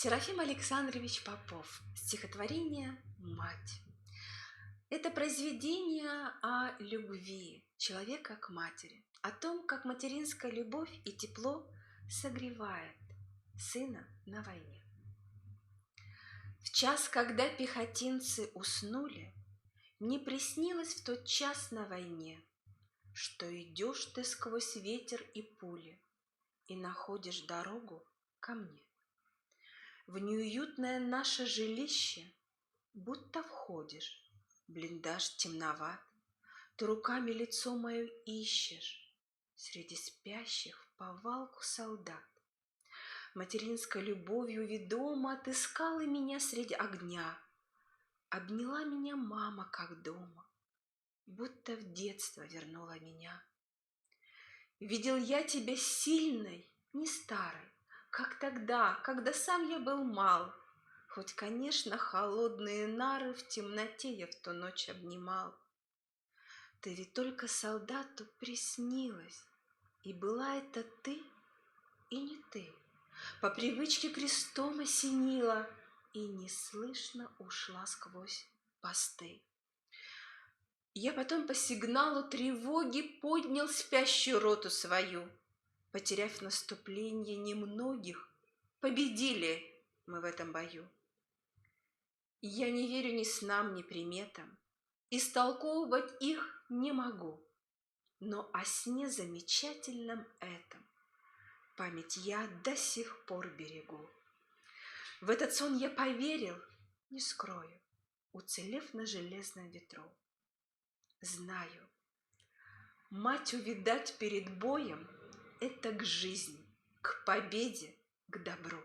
Серафим Александрович Попов. Стихотворение «Мать». Это произведение о любви человека к матери, о том, как материнская любовь и тепло согревает сына на войне. В час, когда пехотинцы уснули, мне приснилось в тот час на войне, что идешь ты сквозь ветер и пули и находишь дорогу ко мне. В неуютное наше жилище будто входишь, блиндаж темноват, ты руками лицо мое ищешь среди спящих вповалку солдат. Материнской любовью ведома отыскала меня среди огня, обняла меня мама, как дома, будто в детство вернула меня. Видел я тебя сильной, не старой, как тогда, когда сам я был мал. Хоть, конечно, холодные нары в темноте я в ту ночь обнимал. Ты ведь только солдату приснилась, и была это ты и не ты. По привычке крестом осенила и неслышно ушла сквозь посты. Я потом по сигналу тревоги поднял спящую роту свою. Потеряв наступление немногих, победили мы в этом бою. Я не верю ни снам, ни приметам, истолковывать их не могу, но о сне замечательном этом память я до сих пор берегу. В этот сон я поверил, не скрою, уцелев на железном ветру. Знаю, мать увидать перед боем — это к жизни, к победе, к добру.